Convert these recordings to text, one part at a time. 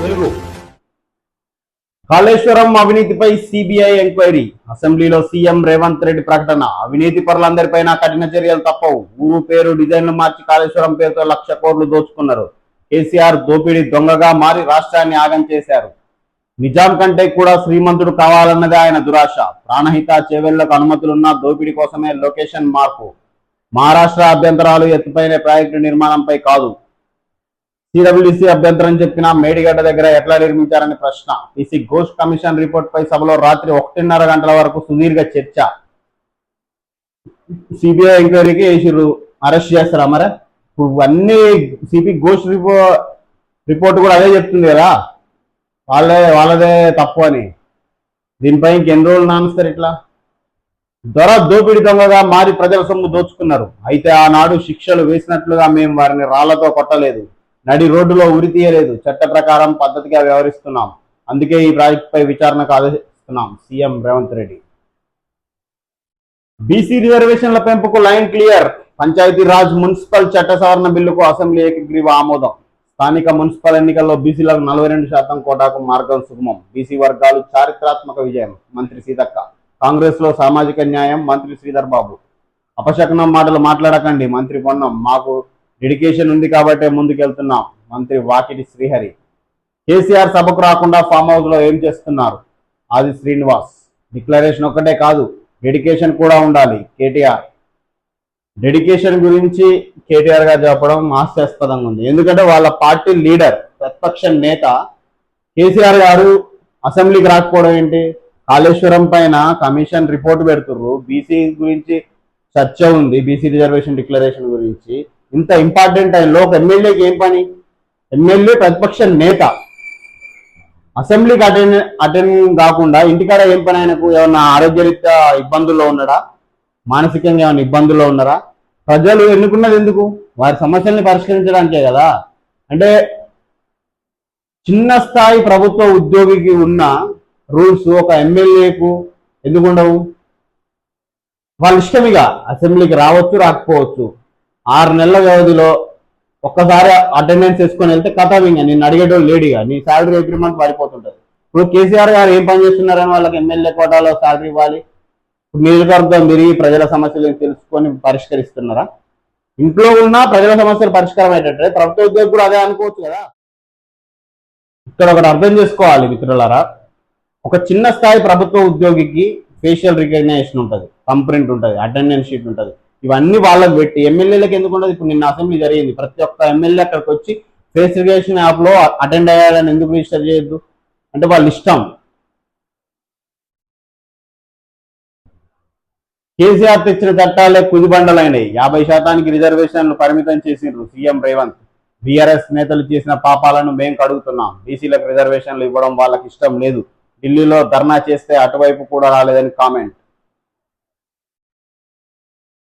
తెలుగు. కాళేశ్వరం అవినీతిపై CBI enquiry. అసెంబ్లీలో CM Revanth Reddy ప్రకటన. అవినీతి పరులందరిపైన కఠిన చర్యలు తప్పవు. ఊరు పేరు డిజైన్లు మార్చి కాళేశ్వరం పేరుతో 1,00,000 కోట్లు దోచుకున్నారు. కేసీఆర్ దోపిడీ దొంగగా మారి రాష్ట్రాన్ని ఆగం చేశారు. నిజాం కంటే కూడా శ్రీమంతుడు కావాలన్నదే ఆయన దురాశ. ప్రాణహిత చేవెళ్లకు అనుమతులున్న దోపిడీ కోసమే లొకేషన్ మార్పు. మహారాష్ట్ర అభ్యంతరాలు ఎత్తుపైన ప్రాజెక్టు నిర్మాణంపై కాదు. సిడబ్ల్యూసీ అభ్యంతరం చెప్పినా మేడిగడ్డ దగ్గర ఎట్లా నిర్మించారని ప్రశ్న. పీసీ ఘోష్ కమిషన్ రిపోర్ట్ పై సభలో రాత్రి 1:30 గంటల వరకు సుదీర్ఘ చర్చ. సిబిఐ ఎంక్వైరీకి అరెస్ట్ చేస్తారా? మరి ఇప్పుడు అన్ని సిపి ఘోష్ రిపోర్ట్ కూడా అదే చెప్తుంది కదా, వాళ్ళదే తప్పు అని. దీనిపై ఇంకెన్ని రోజులు నానుస్తారు ఇట్లా? దోపిడీ దొంగగా మారి ప్రజల సొమ్ము దోచుకున్నారు. అయితే ఆనాడు శిక్షలు వేసినట్లుగా మేము వారిని రాళ్లతో కొట్టలేదు, నడి రోడ్డులో ఉరి తీయలేదు. చట్ట ప్రకారం పద్ధతిగా వ్యవహరిస్తున్నాం. అందుకే ఈ ప్రాజెక్టుపై విచారణకు ఆదేశిస్తున్నాం సీఎం రేవంత్ రెడ్డి. బీసీ రిజర్వేషన్ల పెంపుకు line clear. Panchayati Raj municipal చట్ట సవరణ బిల్లుకు అసెంబ్లీ ఏకగ్రీవ ఆమోదం. స్థానిక మున్సిపల్ ఎన్నికల్లో బీసీలకు 42% కోటాకు మార్గం సుగమం. బీసీ వర్గాలు చారిత్రాత్మక విజయం. మంత్రి సీతక్క. కాంగ్రెస్ లో సామాజిక న్యాయం. మంత్రి శ్రీధర్ బాబు. అపశకనం మాటలు మాట్లాడకండి. మంత్రి పొన్నం. మాకు డెడికేషన్ ఉంది కాబట్టే ముందుకెళ్తున్నాం. మంత్రి వాకిటి శ్రీహరి. కేసీఆర్ సభకు రాకుండా ఫామ్ హౌస్ లో ఏం చేస్తున్నారు? ఆది శ్రీనివాస్. డిక్లరేషన్ ఒక్కటే కాదు, డెడికేషన్ కూడా ఉండాలి. కేటీఆర్. డెడికేషన్ గురించి కేటీఆర్ గారు చెప్పడం హాస్యాస్పదంగా ఉంది. ఎందుకంటే వాళ్ళ పార్టీ లీడర్, ప్రతిపక్ష నేత కేసీఆర్ గారు అసెంబ్లీకి రాకపోవడం ఏంటి? కాళేశ్వరం పైన కమిషన్ రిపోర్ట్ పెడుతుర్రు. బీసీ గురించి చర్చ ఉంది, బీసీ రిజర్వేషన్ డిక్లరేషన్ గురించి. ఇంత ఇంపార్టెంట్ టైంలో ఒక ఎమ్మెల్యేకి ఏం పని? ఎమ్మెల్యే ప్రతిపక్ష నేత అసెంబ్లీకి అటెండ్ కాకుండా ఇంటికాడ ఏం పని? ఆయనకు ఏమన్నా ఆరోగ్యరీత్యా ఇబ్బందుల్లో ఉన్నాడా? మానసికంగా ఏమైనా ఇబ్బందుల్లో ఉన్నారా? ప్రజలు ఎన్నుకున్నది ఎందుకు? వారి సమస్యల్ని పరిష్కరించడానికే కదా. అంటే చిన్న స్థాయి ప్రభుత్వ ఉద్యోగికి ఉన్న రూల్స్ ఒక ఎమ్మెల్యేకు ఎందుకు ఉండవు? వాళ్ళ ఇష్టమిగా అసెంబ్లీకి రావచ్చు, రాకపోవచ్చు. 6 నెలల వ్యవధిలో ఒక్కసారి అటెండెన్స్ వేసుకొని వెళ్తే కథవింగా నేను అడిగేటోళ్ళు లేడీగా నీ శాలరీ ఎవ్రీ మంత్ పడిపోతుంటది. ఇప్పుడు కేసీఆర్ గారు ఏం పని చేస్తున్నారని వాళ్ళకి ఎమ్మెల్యే కోటాలో శాలరీ ఇవ్వాలి? నియోజకవర్గం తిరిగి ప్రజల సమస్యలను తెలుసుకొని పరిష్కరిస్తున్నారా? ఇంట్లో ఉన్న ప్రజల సమస్యలు పరిష్కారం అయ్యేటట్టే ప్రభుత్వ ఉద్యోగి కూడా అదే అనుకోవచ్చు కదా. ఇక్కడ ఒకటి అర్థం చేసుకోవాలి మిత్రులారా. ఒక చిన్న స్థాయి ప్రభుత్వ ఉద్యోగికి ఫేషియల్ రికగ్నైజేషన్ ఉంటుంది, కంప్రింట్ ఉంటుంది, అటెండెన్స్ షీట్ ఉంటుంది. ఇవన్నీ వాళ్ళకి పెట్టి ఎమ్మెల్యేలకు ఎందుకు ఉండదు? ఇప్పుడు నిన్న అసెంబ్లీ జరిగింది. ప్రతి ఒక్క ఎమ్మెల్యే అక్కడికి వచ్చి ఫేస్ రికగ్నిషన్ యాప్ లో అటెండ్ అయ్యాలని ఎందుకు రిజిస్టర్ చేయొద్దు? అంటే వాళ్ళ ఇష్టం. కేసీఆర్ తెచ్చిన చట్టాలే కుదిబండలైనవి. 50% రిజర్వేషన్లు పరిమితం చేసిండ్రు సీఎం రేవంత్. బీఆర్ఎస్ నేతలు చేసిన పాపాలను మేం కడుగుతున్నాం. బీసీలకు రిజర్వేషన్లు ఇవ్వడం వాళ్ళకి ఇష్టం లేదు. ఢిల్లీలో ధర్నా చేస్తే అటువైపు కూడా రాలేదని కామెంట్.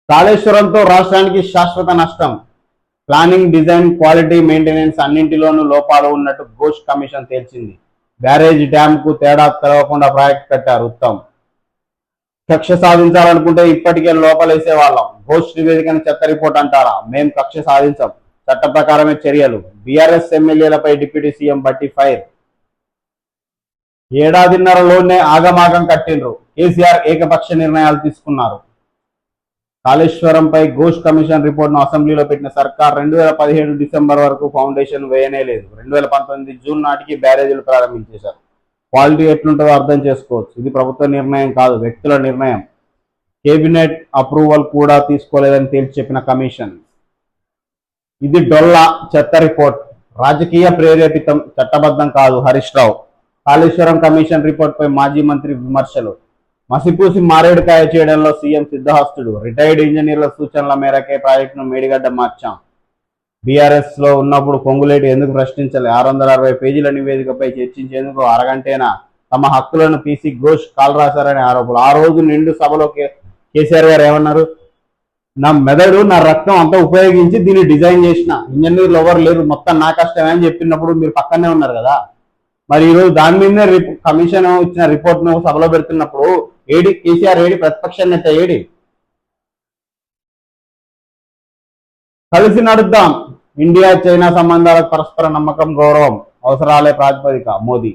కాళేశ్వరంతో రాష్ట్రానికి శాశ్వత నష్టం. ప్లానింగ్, డిజైన్, క్వాలిటీ, మెయింటెనెన్స్ అన్నింటిలోనూ లోపాలు ఉన్నట్టు ఘోష్ కమిషన్ తేల్చింది. బ్యారేజ్, డ్యామ్ కు తేడా తెలవకుండా ప్రాజెక్ట్ కట్టారు. ఉత్తమ్. కక్ష సాధించాలనుకుంటే ఇప్పటికే లోపలేసేవాళ్ళం. ఘోష్ నివేదికను చెత్త రిపోర్ట్ అంటారా? మేం కక్ష సాధించాం, చట్ట ప్రకారమే చర్యలు. బీఆర్ఎస్ ఎమ్మెల్యేలపై డిప్యూటీ సీఎం బట్టి ఫైర్. ఏడాదిన్నరలోనే ఆగమాగం కట్టిండ్రు. కేసీఆర్ ఏకపక్ష నిర్ణయాలు తీసుకున్నారు. కాళేశ్వరంపై ఘోష్ కమిషన్ రిపోర్ట్ను అసెంబ్లీలో పెట్టిన సర్కార్ 2017 డిసెంబర్ వరకు ఫౌండేషన్ వేయనే లేదు. 2019 జూన్ నాటికి బ్యారేజీలు ప్రారంభించేశారు. క్వాలిటీ ఎట్లుంటుందో అర్థం చేసుకోవచ్చు. ఇది ప్రభుత్వ నిర్ణయం కాదు, వ్యక్తుల నిర్ణయం. కేబినెట్ అప్రూవల్ కూడా తీసుకోలేదని తేల్చి చెప్పిన కమిషన్. ఇది డొల్లా, చెత్త రిపోర్ట్, రాజకీయ ప్రేరేపితం, చట్టబద్ధం కాదు. హరీష్ రావు. కాళేశ్వరం కమిషన్ రిపోర్ట్ పై మాజీ మంత్రి విమర్శలు. మసిపూసి మారేడుకాయ చేయడంలో సీఎం సిద్ధహస్తుడు. రిటైర్డ్ ఇంజనీర్ల సూచనల మేరకే ప్రాజెక్టును మేడిగడ్డ మార్చాం. బీఆర్ఎస్ లో ఉన్నప్పుడు పొంగులేటి ఎందుకు ప్రశ్నించలే? 660 పేజీల నివేదికపై చర్చించేందుకు అరగంటేనా? తమ హక్కులను పీసీ ఘోష్ కాల్ రాశారనే ఆరోపణలు. ఆ రోజు నిండు సభలో కేసీఆర్ గారు ఏమన్నారు? నా మెదడు, నా రక్తం అంతా ఉపయోగించి దీన్ని డిజైన్ చేసిన, ఇంజనీర్లు ఎవరు లేరు, మొత్తం నా కష్టమే అని చెప్పినప్పుడు మీరు పక్కనే ఉన్నారు కదా. మరి ఈరోజు దాని మీదనే కమిషన్ ఇచ్చిన రిపోర్ట్ ను సభలో పెడుతున్నప్పుడు ఏడి కేసీఆర్? ఏడి ప్రతిపక్ష నేత? ఏడి? కలిసి నడుద్దాం. ఇండియా చైనా సంబంధాలకు పరస్పర నమ్మకం, గౌరవం అవసరాలే ప్రాతిపదిక మోదీ.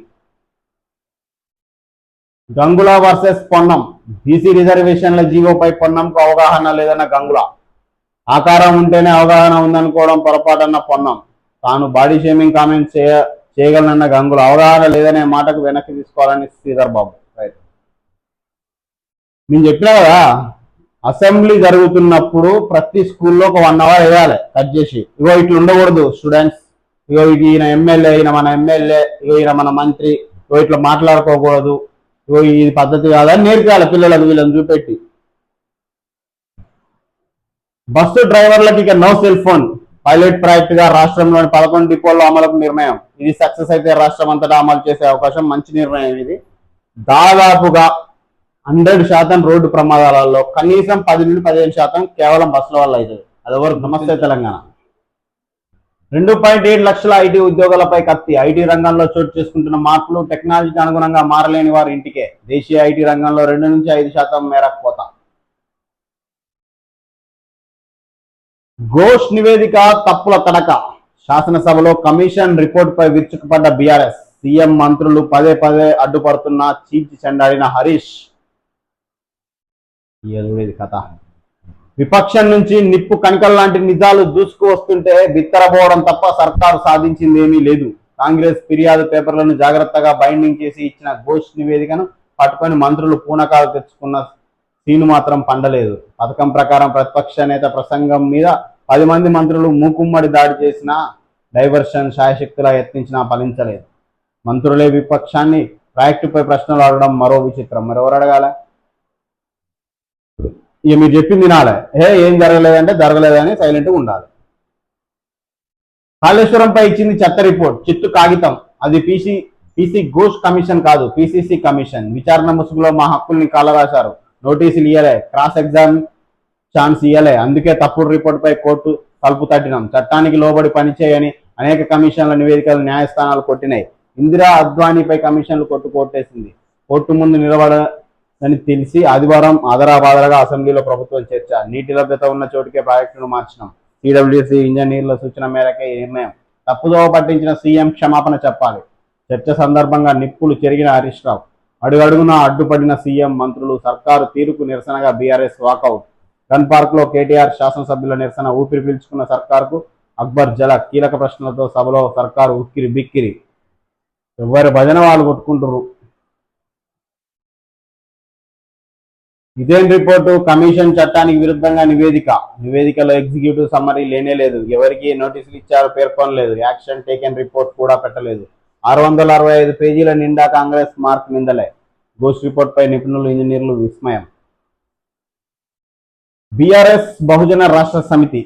గంగుల వర్సెస్ పొన్నం. బీసీ రిజర్వేషన్ల జీవోపై పొన్నంకు అవగాహన లేదన్న గంగుల. ఆకారం ఉంటేనే అవగాహన ఉందనుకోవడం పొరపాటన్న పొన్నం. తాను బాడీ షేమింగ్ కామెంట్స్ చేయగలనన్న గంగుల. అవగాహన లేదనే మాటకు వెనక్కి తీసుకోవాలని శ్రీధర్ బాబు. రైట్, నేను చెప్పినా కదా, అసెంబ్లీ జరుగుతున్నప్పుడు ప్రతి స్కూల్లో ఒక 1 hour వేయాలి కట్ చేసి. ఇగో ఇట్లా ఉండకూడదు స్టూడెంట్స్, ఇగో ఈయన ఎమ్మెల్యే, ఈయన మన ఎమ్మెల్యే, ఇగో ఈయన మన మంత్రి, ఇగో ఇట్లా మాట్లాడుకోకూడదు, ఇగో ఇది పద్ధతి కాదని నేర్పాలి పిల్లలకు, వీళ్ళని చూపెట్టి. బస్సు డ్రైవర్లకు ఇక no cell phone. Pilot project గా రాష్ట్రంలోని 11 డిపోల్లో అమలుకు నిర్ణయం. ఇది సక్సెస్ అయితే రాష్ట్రం అంతటా అమలు చేసే అవకాశం. మంచి నిర్ణయం ఇది. దాదాపుగా 100% రోడ్డు ప్రమాదాలలో కనీసం 10 నుండి 15% కేవలం బస్సుల వల్ల అవుతుంది. అదెవరు? నమస్తే తెలంగాణ. 2.7 లక్షల ఐటీ ఉద్యోగాలపై కత్తి. ఐటీ రంగంలో చోటు చేసుకుంటున్న మార్పులు, టెక్నాలజీకి అనుగుణంగా మారలేని వారి ఇంటికే. దేశీయ ఐటీ రంగంలో 2 నుంచి 5% మేరకు కోత. ఘోష్ నివేదిక తప్పుల తడక. శాసనసభలో కమిషన్ రిపోర్టుపై విరుచుకుపడ్డ బీఆర్ఎస్. సీఎం మంత్రులు పదే పదే అడ్డుపడుతున్న చీల్చి చెండాడిన హరీష్. కథ. విపక్షం నుంచి నిప్పు కణికల్ లాంటి నిజాలు దూసుకు వస్తుంటే బిత్తరపోవడం తప్ప సర్కారు సాధించింది ఏమీ లేదు. కాంగ్రెస్ ఫిర్యాదు పేపర్లను జాగ్రత్తగా బైండింగ్ చేసి ఇచ్చిన ఘోష్ నివేదికను పట్టుకొని మంత్రులు పూనకాలు తెచ్చుకున్న సీను మాత్రం పండలేదు. పథకం ప్రకారం ప్రతిపక్ష నేత ప్రసంగం మీద 10 మంది మంత్రులు మూకుమ్మడి దాడి చేసినా, డైవర్షన్ శాయశక్తులా యత్నించినా ఫలించలేదు. మంత్రులే విపక్షాన్ని ప్రాజెక్టుపై ప్రశ్నలు అడగడం మరో విచిత్రం. మరెవరు అడగాల? ఇక మీరు చెప్పింది వినాలే. ఏం జరగలేదంటే జరగలేదని సైలెంట్గా ఉండాలి. కాళేశ్వరంపై ఇచ్చింది చెత్త రిపోర్ట్, చిత్తు కాగితం. అది పీసీ ఘోష్ కమిషన్ కాదు, పీసీసీ కమిషన్. విచారణ ముసుగులో మా హక్కుల్ని కాలరాశారు. నోటీసులు ఇయ్యలే, క్రాస్ ఎగ్జామ్ ఛాన్స్ ఇయ్యలే. అందుకే తప్పుడు రిపోర్టుపై కోర్టు తలుపు తట్టినాం. చట్టానికి లోబడి పనిచేయని అనేక కమిషన్ల నివేదికలు న్యాయస్థానాలు కొట్టినాయి. ఇందిరా అద్వానీపై కమిషన్లు కొట్టేసింది. కోర్టు ముందు నిలబడని తెలిసి ఆదివారం ఆదరాబాదరగా అసెంబ్లీలో ప్రభుత్వం చర్చ. నీటి లభ్యత ఉన్న చోటుకే ప్రాజెక్టును మార్చినాం. సిడబ్ల్యూసీ ఇంజనీర్ల సూచన మేరకే ఈ నిర్ణయం. తప్పుదోవ పట్టించిన సీఎం క్షమాపణ చెప్పాలి. చర్చ సందర్భంగా నిప్పులు చెరిగిన హరీష్ రావు. అడుగడుగునా అడ్డుపడిన సీఎం మంత్రులు. సర్కారు తీరుకు నిరసనగా బీఆర్ఎస్ వాకౌట్. గన్ పార్క్ లో కేటీఆర్ శాసనసభ్యుల నిరసన. ఊపిరి పీల్చుకున్న సర్కార్కు అక్బర్ జల. కీలక ప్రశ్నలతో సభలో సర్కారు ఉక్కిరి బిక్కిరి. ఎవరి భజన వాళ్ళు కొట్టుకుంటారు. ఇదేం రిపోర్టు? కమిషన్ చట్టానికి విరుద్ధంగా నివేదికలో ఎగ్జిక్యూటివ్ సమ్మరీ లేనే లేదు. ఎవరికి నోటీసులు ఇచ్చారో పేర్కొనలేదు. యాక్షన్ టేకెన్ రిపోర్ట్ కూడా పెట్టలేదు. 665 పేజీల నిండా కాంగ్రెస్ మార్క్ నిందలే. ఘోష్ రిపోర్ట్ పై నిపుణులు, ఇంజనీర్లు విస్మయం. బీఆర్ఎస్ బహుజన రాష్ట్ర సమితి.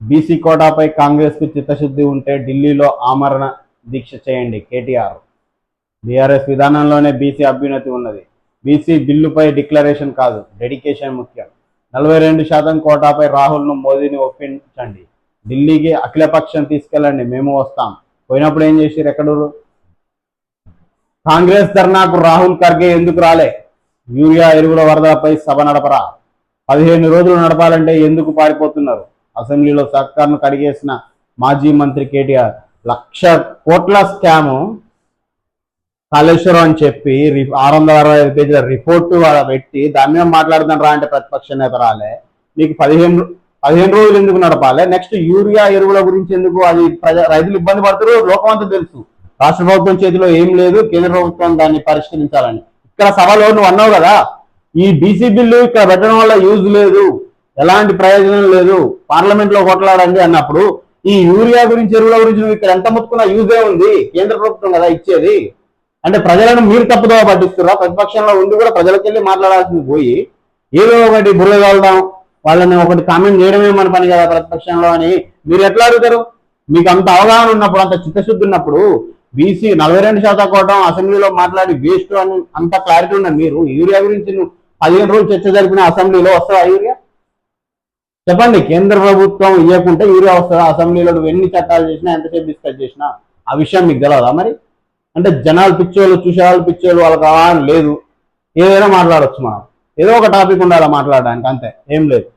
బీసీ కోటాపై కాంగ్రెస్ కు చిత్తశుద్ధి ఉంటే ఢిల్లీలో ఆమరణ దీక్ష చేయండి కేటీఆర్. బీఆర్ఎస్ విధానంలోనే బీసీ అభ్యున్నతి ఉన్నది. బీసీ బిల్లుపై డిక్లరేషన్ కాదు, డెడికేషన్ ముఖ్యం. 42% కోటాపై రాహుల్ను, మోదీని ఒప్పించండి. ఢిల్లీకి అఖిలపక్షం తీసుకెళ్ళండి, మేము వస్తాం. పోయినప్పుడు ఏం చేసిరు? ఎక్కడు? కాంగ్రెస్ ధర్నాకు రాహుల్ ఖర్గే ఎందుకు రాలే? యూరియా ఎరువుల వరదలపై సభ నడపరా? 15 రోజులు నడపాలంటే ఎందుకు పారిపోతున్నారు? అసెంబ్లీలో సర్కార్ను కడిగేసిన మాజీ మంత్రి కేటీఆర్. 1,00,000 కోట్ల స్కాము కాళేశ్వరం అని చెప్పి 665 పేజీల రిపోర్టు పెట్టి దాని మీద మాట్లాడుతాను రా అంటే ప్రతిపక్ష నేత రాలే. నీకు 15 రోజులు ఎందుకు నడపాలి? నెక్స్ట్ యూరియా ఎరువుల గురించి ఎందుకు? అది రైతులు ఇబ్బంది పడుతారు, లోకం అంతా తెలుసు. రాష్ట్ర ప్రభుత్వం చేతిలో ఏం లేదు, కేంద్ర ప్రభుత్వం దాన్ని పరిష్కరించాలని. ఇక్కడ సభలో నువ్వు అన్నావు కదా, ఈ బీసీ బిల్లు ఇక్కడ పెట్టడం వల్ల యూజ్ లేదు, ఎలాంటి ప్రయోజనం లేదు, పార్లమెంట్ లో కొట్లాడండి అన్నప్పుడు ఈ యూరియా గురించి, ఎరువుల గురించి నువ్వు ఇక్కడ ఎంత ముట్టుకున్నా యూజే ఉంది. కేంద్ర ప్రభుత్వం కదా ఇచ్చేది. అంటే ప్రజలను మీరు తప్పుదోవ పట్టిస్తున్నా? ప్రతిపక్షంలో ఉండి కూడా ప్రజలకెళ్ళి మాట్లాడాల్సింది పోయి ఏదో ఒకటి బుర్రగలుగుదాం, వాళ్ళని ఒకటి కామెంట్ చేయడమే మన పని కదా ప్రతిపక్షంలో అని మీరు ఎట్లా అడుగుతారు? మీకు అంత అవగాహన ఉన్నప్పుడు, అంత చిత్తశుద్ధి ఉన్నప్పుడు, బీసీ 42% కోటం అసెంబ్లీలో మాట్లాడి వేస్ట్ అని అంత క్లారిటీ ఉన్నది. మీరు యూరియా గురించి 15 రోజులు చర్చ జరిపిన అసెంబ్లీలో వస్తుందా యూరియా? చెప్పండి. కేంద్ర ప్రభుత్వం ఇవ్వకుంటే యూరియా వస్తుందా? అసెంబ్లీలో నువ్వు ఎన్ని చట్టాలు చేసినా, ఎంతసేపు డిస్కస్ చేసినా ఆ విషయం మీకు తెలియదా? మరి అంటే జనాలు పిచ్చోళ్ళు, చూసేవాళ్ళు పిచ్చోళ్ళు, వాళ్ళకి అవగాహన లేదు. ఏదైనా మాట్లాడవచ్చు, మనం ఏదో ఒక టాపిక్ ఉండాలి మాట్లాడడానికి, అంతే, ఏం లేదు.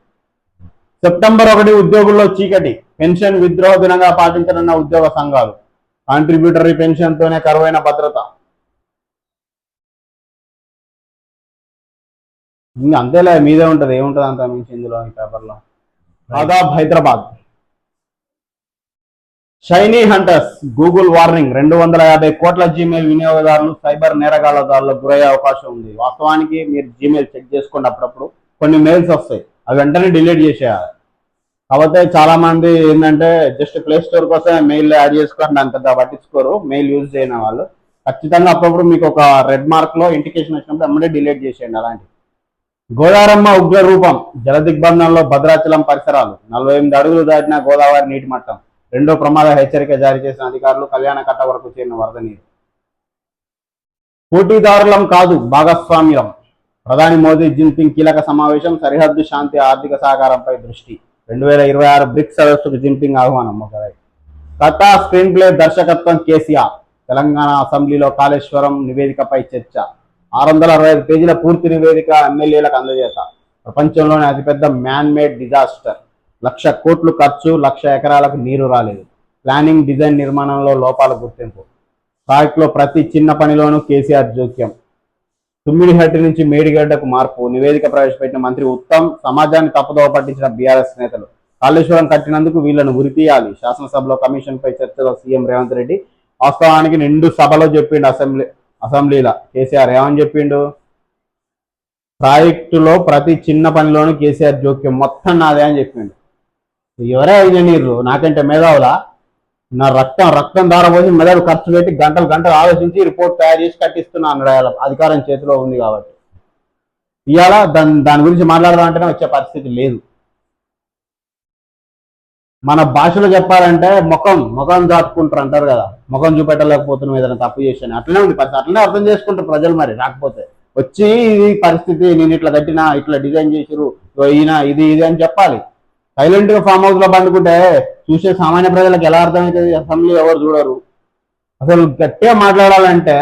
సెప్టెంబర్ 1 ఉద్యోగుల్లో చీకటి. పెన్షన్ విద్రోహ దినంగా పాటించనున్న ఉద్యోగ సంఘాలు. కాంట్రిబ్యూటరీ పెన్షన్తోనే కరువైన భద్రత. ఇంకా అంతేలే, మీదే ఉంటుంది, ఏముంటుంది అంత మించి ఇందులో ఈ పేపర్లో. ఆదాబ్ Hyderabad. Shiny hunters Google warning, 250 కోట్ల జీమెయిల్ వినియోగదారులు సైబర్ నేరగాళ్ల దాడులకు గురయ్యే అవకాశం ఉంది. వాస్తవానికి మీరు జీమెయిల్ చెక్ చేసుకోండి, అప్పుడప్పుడు కొన్ని మెయిల్స్ వస్తాయి, అవి వెంటనే డిలీట్ చేసేయాలి. కాకపోతే చాలా మంది ఏంటంటే జస్ట్ ప్లే స్టోర్ కోసం మెయిల్ యాడ్ చేసుకొని దాని పెద్ద పట్టించుకోరు, మెయిల్ యూజ్ చేయని వాళ్ళు. ఖచ్చితంగా అప్పుడప్పుడు మీకు ఒక రెడ్ మార్క్ లో ఇండికేషన్ వచ్చినప్పుడు వెంటనే డిలీట్ చేసేయండి అలాంటి. గోదావరమ్మ ఉగ్ర రూపం, జల దిగ్బంధంలో భద్రాచలం పరిసరాలు. 48 అడుగులు దాటిన గోదావరి నీటి మట్టం. రెండో ప్రమాద హెచ్చరిక జారీ చేసిన అధికారులు. కళ్యాణకట్ట వరకు చేరిన వరద నీరు. పోటీదారులం కాదు భాగస్వామ్యం, ప్రధాని మోదీ జిన్పింగ్ కీలక సమావేశం. సరిహద్దు శాంతి ఆర్థిక సహకారంపై దృష్టి. 2026 బ్రిక్స్ సదస్సుకు జిన్పింగ్ ఆహ్వానం. కథ స్క్రీన్ ప్లే దర్శకత్వం కేసీఆర్. తెలంగాణ అసెంబ్లీలో కాళేశ్వరం నివేదికపై చర్చ. 665 పేజీల పూర్తి నివేదిక ఎమ్మెల్యేలకు అందజేత. ప్రపంచంలోనే అతిపెద్ద మ్యాన్ మేడ్ డిజాస్టర్. 1,00,000 కోట్లు ఖర్చు, 1,00,000 ఎకరాలకు నీరు రాలేదు. ప్లానింగ్ డిజైన్ నిర్మాణంలో లోపాల గుర్తింపు. ప్రాజెక్టులో ప్రతి చిన్న పనిలోనూ కేసీఆర్ జోక్యం. తుమ్మిడిహట్టి నుంచి మేడిగడ్డకు మార్పు. నివేదిక ప్రవేశపెట్టిన మంత్రి ఉత్తమ్. సమాజాన్ని తప్పుదోవ పట్టించిన బీఆర్ఎస్ నేతలు. కాళేశ్వరం కట్టినందుకు వీళ్లను ఉరితీయాలి. శాసనసభలో కమిషన్పై చర్చలో సీఎం రేవంత్ రెడ్డి. వాస్తవానికి నిండు సభలో చెప్పిండు అసెంబ్లీలో కేసీఆర్. ఏమని చెప్పిండు? ప్రాజెక్టులో ప్రతి చిన్న పనిలోనూ కేసీఆర్ జోక్యం, మొత్తం నాదే అని చెప్పిండు. ఎవరే ఇంజనీర్లు నాకంటే మేధావులా? నా రక్తం దారపోసి మెదడు ఖర్చు పెట్టి గంటలు ఆలోచించి రిపోర్ట్ తయారు చేసి కట్టిస్తున్నా అన్నాడు. అధికారం చేతిలో ఉంది కాబట్టి. ఇవాళ దాని గురించి మాట్లాడదామంటేనే వచ్చే పరిస్థితి లేదు. మన భాషలో చెప్పాలంటే ముఖం దాచుకుంటారు అంటారు కదా, ముఖం చూపెట్టలేకపోతున్నాం ఏదైనా తప్పు చేశాను, అట్లనే ఉంది పరిస్థితి. అట్లనే అర్థం చేసుకుంటారు ప్రజలు. మరి రాకపోతే వచ్చి ఇది పరిస్థితి, నేను ఇట్లా కట్టినా, ఇట్లా డిజైన్ చేసిరు, ఈయన ఇది అని చెప్పాలి. సైలెంట్ గా ఫామ్ హౌస్ లో పండుకుంటే చూసే సామాన్య ప్రజలకు ఎలా అర్థమవుతుంది? అసెంబ్లీ ఎవరు చూడరు. అసలు గట్టిగా మాట్లాడాలంటే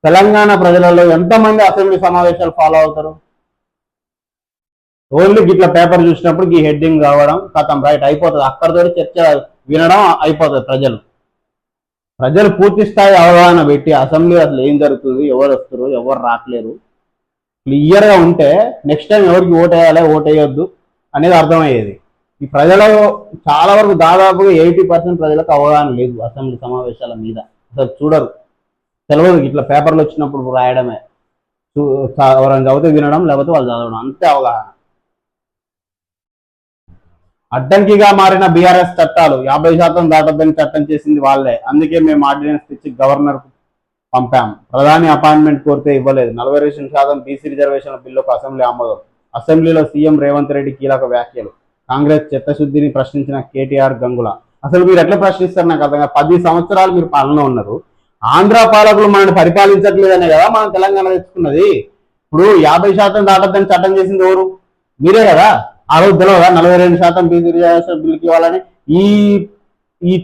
తెలంగాణ ప్రజలలో ఎంతమంది అసెంబ్లీ సమావేశాలు ఫాలో అవుతారు? ఓన్లీ గిట్ల పేపర్ చూసినప్పుడు ఈ హెడ్డింగ్ రావడం, కథం రైట్ అయిపోతుంది, అక్కడితో చర్చ వినడం అయిపోతుంది. ప్రజలు పూర్తి స్థాయి అవగాహన పెట్టి అసెంబ్లీ అసలు ఏం జరుగుతుంది, ఎవరు వస్తారు, ఎవరు రావట్లేరు క్లియర్గా ఉంటే నెక్స్ట్ టైం ఎవరికి ఓటేయాలి, ఓటేయొద్దు అనేది అర్థమయ్యేది. ఈ ప్రజలలో చాలా వరకు దాదాపుగా 80% ప్రజలకు అవగాహన లేదు అసెంబ్లీ సమావేశాల మీద. అసలు చూడరు, తెలియదు. ఇట్లా పేపర్లు వచ్చినప్పుడు రాయడమే, ఎవరైనా చదివితే వినడం, లేకపోతే వాళ్ళు చదవడం, అంతే అవగాహన. అడ్డంకిగా మారిన బీఆర్ఎస్ చట్టాలు. 50% దాటొద్దని చట్టం చేసింది వాళ్లే. అందుకే మేము ఆర్డినెన్స్ తెచ్చి గవర్నర్ పంపాం. ప్రధాని అపాయింట్మెంట్ కోరితే ఇవ్వలేదు. 42% బీసీ రిజర్వేషన్ల బిల్లుకు అసెంబ్లీ ఆమోదం. అసెంబ్లీలో సీఎం రేవంత్ రెడ్డి కీలక వ్యాఖ్యలు. కాంగ్రెస్ చిత్తశుద్ధిని ప్రశ్నించిన కేటీఆర్ గంగుల. అసలు మీరు ఎట్లా ప్రశ్నిస్తారు నాకు అర్థంగా. 10 సంవత్సరాలు మీరు పాలన ఉన్నారు. ఆంధ్ర పాలకులు మనల్ని పరిపాలించట్లేదనే కదా మనం తెలంగాణ తెచ్చుకున్నది. ఇప్పుడు 50% దాటొద్దని చట్టం చేసింది ఎవరు? మీరే కదా. ఆ రోజు తెలియదా 42% బీసీ రిజర్వేషన్ బిల్లుకి ఇవ్వాలని? ఈ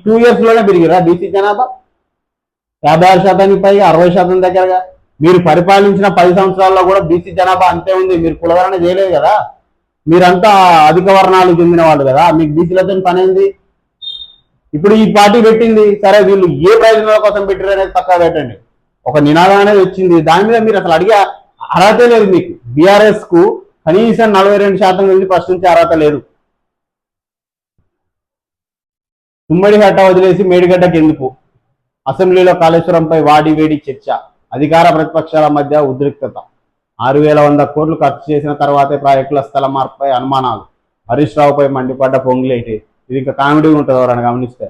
2 years లోనే పెరిగిరా బీసీ జనాభా 56% పైగా 60% దగ్గరగా. మీరు పరిపాలించిన 10 సంవత్సరాల్లో కూడా బీసీ జనాభా అంతే ఉంది. మీరు కులగణన చేయలేదు కదా. మీరంతా అధిక వర్ణాలు చెందిన వాళ్ళు కదా, మీకు బీసీలతో పని ఏంది? ఇప్పుడు ఈ పార్టీ పెట్టింది సరే, వీళ్ళు ఏ ప్రయోజనాల కోసం పెట్టారు అనేది పక్కా పెట్టండి. ఒక నినాదం అనేది వచ్చింది, దాని మీద మీరు అసలు అడిగే అర్హత లేదు. మీకు బీఆర్ఎస్ కు కనీసం 42% నుంచి ప్రశ్నించే అర్హత లేదు. ఉమ్మడి హట్ట వదిలేసి మేడిగడ్డకి ఎందుకు? అసెంబ్లీలో కాళేశ్వరంపై వాడివేడి చర్చ. అధికార ప్రతిపక్షాల మధ్య ఉద్రిక్తత. 6,100 కోట్లు ఖర్చు చేసిన తర్వాతే ప్రాజెక్టుల స్థల మార్పుపై అనుమానాలు. హరీష్ రావుపై మండిపడ్డ పొంగులేటి. ఇది ఇంకా కామెడీ ఉంటుంది ఎవరైనా గమనిస్తే.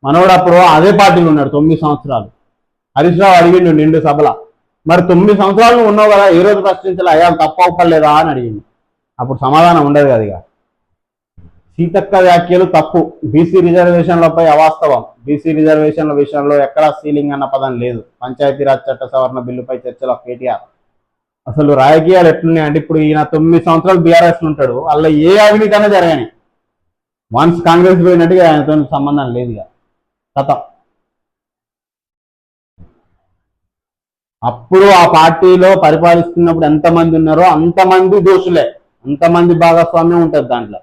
మనోడు అప్పుడు అదే పార్టీలో ఉన్నాడు 9 సంవత్సరాలు. హరీష్ రావు అడిగిండు నిండు సభల, మరి 9 సంవత్సరాలు ఉన్నావు కదా, ఏ రోజు ప్రశ్నించాలి, అయ్యా తప్ప అవ్వలేదా అని అడిగింది. అప్పుడు సమాధానం ఉండదు కదా. ఇక సీతక్క వ్యాఖ్యలు తప్పు. బీసీ రిజర్వేషన్లపై అవాస్తవం. బీసీ రిజర్వేషన్ల విషయంలో ఎక్కడా సీలింగ్ అన్న పదం లేదు. పంచాయతీరాజ్ చట్ట సవరణ బిల్లుపై చర్చలో కేటీఆర్. అసలు రాజకీయాలు ఎట్లున్నాయి అంటే, ఇప్పుడు ఈయన 9 సంవత్సరాలు బీఆర్ఎస్ ఉంటాడు, అలా ఏ అవినీతి అనేది జరగని. వన్స్ కాంగ్రెస్ పోయినట్టుగా ఆయనతో సంబంధం లేదు ఇక కథ. అప్పుడు ఆ పార్టీలో పరిపాలిస్తున్నప్పుడు ఎంతమంది ఉన్నారో అంతమంది దోషులే, అంతమంది భాగస్వామ్యం ఉంటుంది దాంట్లో.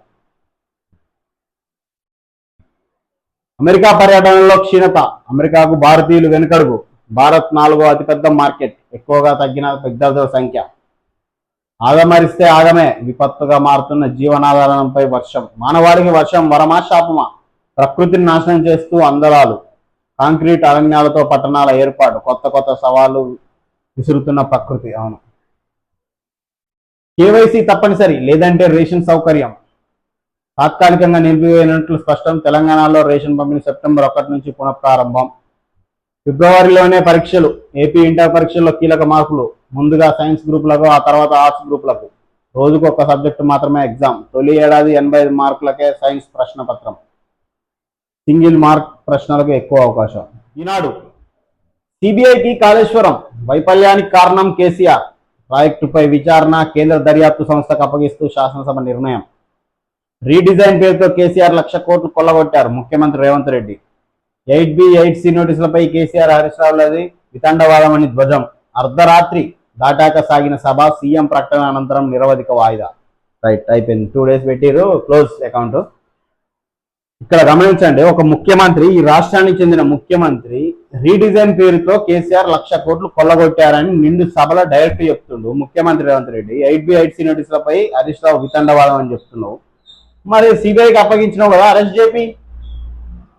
అమెరికా పర్యటనలో క్షీణత, అమెరికాకు భారతీయులు వెనుకడుగు, భారత్ 4వ అతిపెద్ద మార్కెట్, ఎక్కువగా తగ్గిన విద్యార్థుల సంఖ్య, ఆగమరిస్తే ఆగమే, విపత్తుగా మారుతున్న జీవనాధారంపై వర్షం, మానవాళికి వర్షం వరమా శాపమా, ప్రకృతిని నాశనం చేస్తూ అందలాలు, కాంక్రీట్ అరణ్యాలతో పట్టణాల ఏర్పాటు, కొత్త కొత్త సవాళ్లు విసురుతున్న ప్రకృతి. అవును, కేవైసీ తప్పనిసరి, లేదంటే రేషన్ సౌకర్యం తాత్కాలికంగా నిలిపివేయనట్లు స్పష్టం. తెలంగాణలో రేషన్ పంపిణీ సెప్టెంబర్ 1 నుంచి పునఃప్రారంభం. ఫిబ్రవరిలోనే పరీక్షలు, ఏపీ ఇంటర్ పరీక్షల్లో కీలక మార్పులు, ముందుగా సైన్స్ గ్రూపులకు, ఆ తర్వాత ఆర్ట్స్ గ్రూపులకు రోజుకు ఒక సబ్జెక్టు మాత్రమే ఎగ్జామ్. తొలి ఏడాది 85 మార్కులకే సైన్స్ ప్రశ్న పత్రం, సింగిల్ మార్క్ ప్రశ్నలకు ఎక్కువ అవకాశం. ఈనాడు, సిబిఐకి కాళేశ్వరం వైఫల్యానికి కారణం కేసీఆర్, ప్రాజెక్టుపై విచారణ కేంద్ర దర్యాప్తు సంస్థకు అప్పగిస్తూ శాసనసభ నిర్ణయం. రీడిజైన్ పేరుతో కేసీఆర్ 1,00,000 కోట్లు కొల్లగొట్టారు ముఖ్యమంత్రి రేవంత్ రెడ్డి. 8B 8C నోటీసులపై కేసీఆర్ హరీష్ రావులది వితండవాదం అని ధ్వజం. అర్ధరాత్రి దాటాక సాగిన సభ, సీఎం ప్రకటన అనంతరం నిరవధిక వాయిదా. రైట్, అయిపోయింది. 2 days పెట్టిరు, క్లోజ్ అకౌంట్. ఇక్కడ గమనించండి, ఒక ముఖ్యమంత్రి, ఈ రాష్ట్రానికి చెందిన ముఖ్యమంత్రి రీడిజైన్ పేరుతో కేసీఆర్ 1,00,000 కోట్లు కొల్లగొట్టారని నిండు సభలో డైరెక్ట్ చెప్తుండు ముఖ్యమంత్రి రేవంత్ రెడ్డి. 8B 8C నోటీసులపై హరీష్ రావు వితండవాదం అని చెప్తున్నావు. మరి సిబిఐకి అప్పగించినావు కదా, అరెస్ట్ చేపి.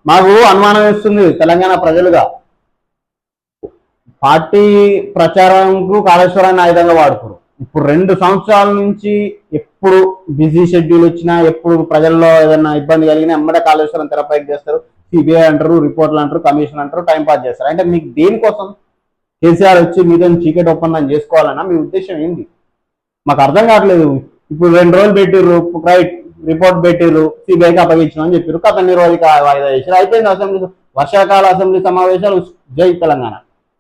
మాకు అనుమానం వేస్తుంది తెలంగాణ ప్రజలుగా, పార్టీ ప్రచారంకు కాళేశ్వరాన్ని ఆయుధంగా వాడుకోరు. ఇప్పుడు 2 సంవత్సరాల నుంచి ఎప్పుడు బిజీ షెడ్యూల్ వచ్చినా, ఎప్పుడు ప్రజల్లో ఏదైనా ఇబ్బంది కలిగినా ఎమ్మడే కాళేశ్వరం తెరపైకి చేస్తారు. సిబిఐ అంటారు, రిపోర్ట్లు అంటారు, కమిషన్ అంటారు, టైం పాస్ చేస్తారు. అంటే మీకు దేనికోసం? కేసీఆర్ వచ్చి మీతో చీకటి ఒప్పందం చేసుకోవాలన్నా మీ ఉద్దేశం ఏంది? మాకు అర్థం కావట్లేదు. ఇప్పుడు 2 రోజులు పెట్టిర్రు, రైట్, రిపోర్ట్ పెట్టిర్రు, సిబిఐకి అప్పగించడం అని చెప్పారు. కథ నిరోధిక వాయిదా చేశారు, అయిపోయింది. అసెంబ్లీ వర్షాకాల అసెంబ్లీ సమావేశాలు, జై తెలంగాణ,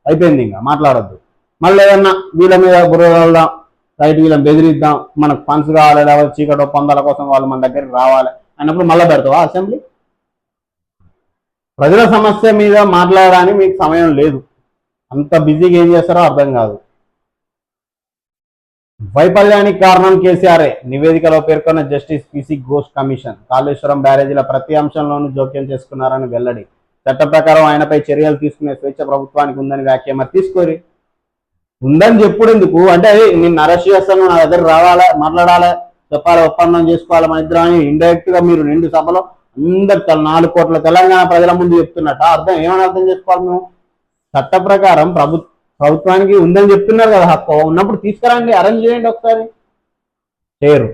అయిపోయింది. ఇంకా మాట్లాడద్దు. మళ్ళీ ఏదన్నా వీళ్ళ మీద బుర్ర వెళ్దాం, రైట్, వీళ్ళని బెదిరిద్దాం, మనకు ఫండ్స్ కావాలి, లేకపోతే చీకటి ఒప్పందాల కోసం వాళ్ళు మన దగ్గరికి రావాలి అన్నప్పుడు మళ్ళీ పెడతావా అసెంబ్లీ? ప్రజల సమస్య మీద మాట్లాడడానికి మీకు సమయం లేదు. అంత బిజీగా ఏం చేస్తారో అర్థం కాదు. వైఫల్యానికి కారణం కేసీఆర్ఏ, నివేదికలో పేర్కొన్న justice PC Ghosh commission. Kaleshwaram బ్యారేజీల ప్రతి అంశంలోనూ జోక్యం చేసుకున్నారని వెల్లడి. చట్ట ప్రకారం ఆయనపై చర్యలు తీసుకునే స్వేచ్ఛ ప్రభుత్వానికి ఉందని వ్యాఖ్య. మరి తీసుకోరి, ఉందని చెప్పుడు ఎందుకు? అంటే నిన్ను అరెస్ట్ చేస్తాను, నా దగ్గర రావాలా, మాట్లాడాలి, చెప్పాలి, ఒప్పందం చేసుకోవాలి మన ఇద్దరు అని ఇండైరెక్ట్ గా మీరు నిండు సభలో అందరు 4 కోట్ల తెలంగాణ ప్రజల ముందు చెప్తున్నట్ట. అర్థం ఏమని అర్థం చేసుకోవాలి? మేము చట్ట ప్రకారం ప్రభుత్వానికి ఉందని చెప్తున్నారు కదా, హక్కు ఉన్నప్పుడు తీసుకురండి, అరేంజ్ చేయండి. ఒకసారి చేయరు.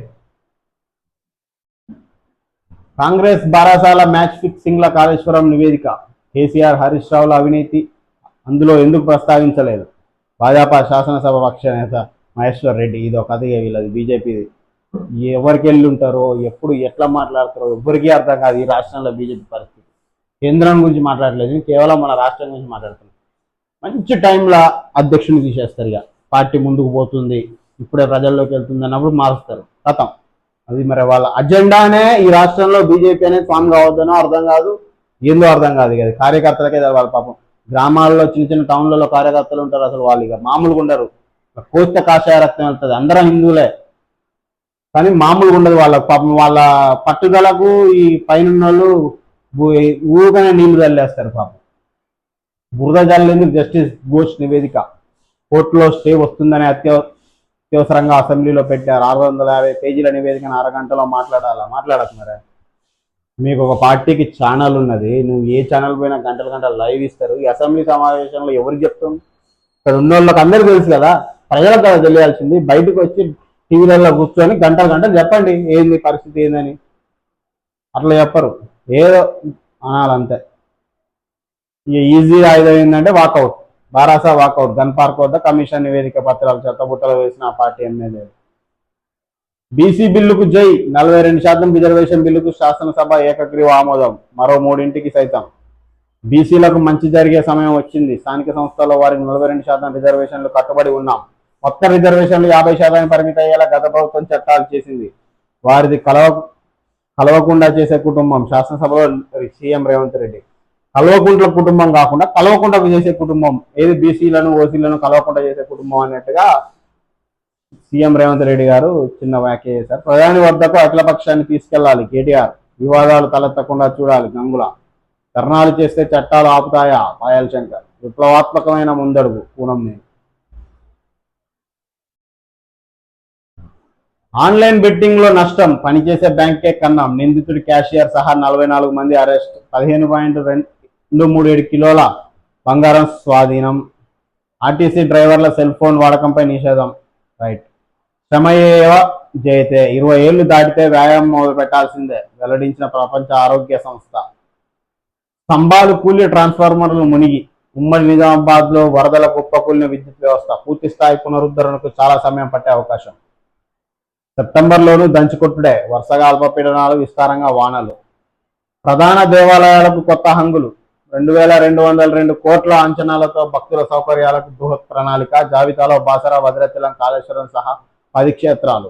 కాంగ్రెస్ బారాసాల మ్యాచ్ ఫిక్సింగ్ ల కాళేశ్వరం నివేదిక, కేసీఆర్ హరీష్ రావుల అవినీతి అందులో ఎందుకు ప్రస్తావించలేదు? భాజపా శాసనసభ పక్ష నేత మహేశ్వర్ రెడ్డి. ఇది ఒక కథ, వీళ్ళది బీజేపీది. ఎవరికి వెళ్ళి ఉంటారో, ఎప్పుడు ఎట్లా మాట్లాడతారో ఎవరికీ అర్థం కాదు ఈ రాష్ట్రంలో బీజేపీ పరిస్థితి. కేంద్రం గురించి మాట్లాడలేదు, కేవలం మన రాష్ట్రం గురించి మాట్లాడుతున్నాం. మంచి టైంలో అధ్యక్షుని తీసేస్తారు. ఇక పార్టీ ముందుకు పోతుంది, ఇప్పుడే ప్రజల్లోకి వెళ్తుంది అన్నప్పుడు మారుస్తారు, కథం. అది మరి వాళ్ళ అజెండానే ఈ రాష్ట్రంలో బీజేపీ అనేది ఫామ్ కావద్దనో అర్థం కాదు, ఏందో అర్థం కాదు. కదా కార్యకర్తలకే వాళ్ళ పాపం. గ్రామాల్లో చిన్న చిన్న టౌన్లలో కార్యకర్తలు ఉంటారు, అసలు వాళ్ళు ఇక మామూలుగా ఉండరు. కోస్త కాషాయ రక్తం వెళ్తుంది, అందరం హిందువులే, కానీ మామూలుగా ఉండదు వాళ్ళ పాపం. వాళ్ళ పట్టుదలకు ఈ పైన వాళ్ళు ఊరుగానే నీళ్లు చల్లేస్తారు పాపం. బురద జల్లేందుకు జస్టిస్ ఘోష్ నివేదిక. కోర్టులో స్టే వస్తుందని అత్యవసరంగా అసెంబ్లీలో పెట్టారు. 650 పేజీల నివేదికను 6 గంటలో మాట్లాడకు. మరి మీకు ఒక పార్టీకి ఛానల్ ఉన్నది, నువ్వు ఏ ఛానల్ పోయినా గంటల గంటలు లైవ్ ఇస్తారు. ఈ అసెంబ్లీ సమావేశంలో ఎవరికి చెప్తాం? ఇక్కడ ఉన్న వాళ్ళకి అందరికీ తెలుసు కదా, ప్రజలకు కదా తెలియాల్సింది. బయటకు వచ్చి టీవీలలో కూర్చొని గంటలు చెప్పండి ఏంది పరిస్థితి ఏందని. అట్లా చెప్పరు, ఏదో అనాలంతే. ఇక ఈజీ ఆయుధం ఏంటంటే వాకౌట్, బారాసా వాకౌట్. గన్ పార్క్ వద్ద కమిషన్ నివేదిక పత్రాలు చెత్తబుట్టలు వేసిన ఆ పార్టీ ఎమ్మెల్యే. బీసీ బిల్లుకు జై, 42% రిజర్వేషన్ బిల్లుకు శాసనసభ ఏకగ్రీవ ఆమోదం. మరో 3 సైతం. బీసీలకు మంచి జరిగే సమయం వచ్చింది. స్థానిక సంస్థల్లో వారికి 42% రిజర్వేషన్లు కట్టుబడి ఉన్నాం. మొత్తం రిజర్వేషన్లు 50% పరిమితి అయ్యేలా గత ప్రభుత్వం చట్టాలు చేసింది. వారిది కలవకుండా చేసే కుటుంబం. శాసనసభలో సీఎం రేవంత్ రెడ్డి. కల్వకుంట్ల కుటుంబం కాకుండా కలవకుండా చేసే కుటుంబం ఏది? బీసీలను ఓసీలను కలవకుండా చేసే కుటుంబం అన్నట్టుగా సీఎం రేవంత్ రెడ్డి గారు చిన్న వ్యాఖ్య చేశారు. ప్రధాని వద్దకు అఖిలపక్షాన్ని తీసుకెళ్లాలి కేటీఆర్, వివాదాలు తలెత్తకుండా చూడాలి గంగుల. ధర్నాలు చేస్తే చట్టాలు ఆపుతాయా? పాయల్ శంకర్. విప్లవాత్మకమైన ముందడుగు పూనం నేను. ఆన్లైన్ బెట్టింగ్ లో నష్టం, పనిచేసే బ్యాంకే కన్నాం. నిందితుడి క్యాషియర్ సహా 44 మంది అరెస్ట్. 15.237 కిలోల బంగారం స్వాధీనం. ఆర్టీసీ డ్రైవర్ల సెల్ ఫోన్ వాడకంపై నిషేధం. రైట్. శ్రమయేవ జయతే. 20 ఏళ్లు దాటితే వ్యాయామం మొదలు పెట్టాల్సిందే వెల్లడించిన ప్రపంచ ఆరోగ్య సంస్థ. స్తంభాలు కూలి, ట్రాన్స్ఫార్మర్లు మునిగి. ఉమ్మడి నిజామాబాద్ లో వరదల కుప్పకూలిన విద్యుత్ వ్యవస్థ. పూర్తి స్థాయి పునరుద్ధరణకు చాలా సమయం పట్టే అవకాశం. సెప్టెంబర్లోనూ దంచుకొట్టుడే. వరుసగా అల్పపీడనాలు, విస్తారంగా వానలు. ప్రధాన దేవాలయాలకు కొత్త హంగులు. 2202 కోట్ల అంచనాలతో భక్తుల సౌకర్యాలకు బృహత్ ప్రణాళిక. జాబితాలో బాసర, భద్రాచలం, కాళేశ్వరం సహా 10 క్షేత్రాలు.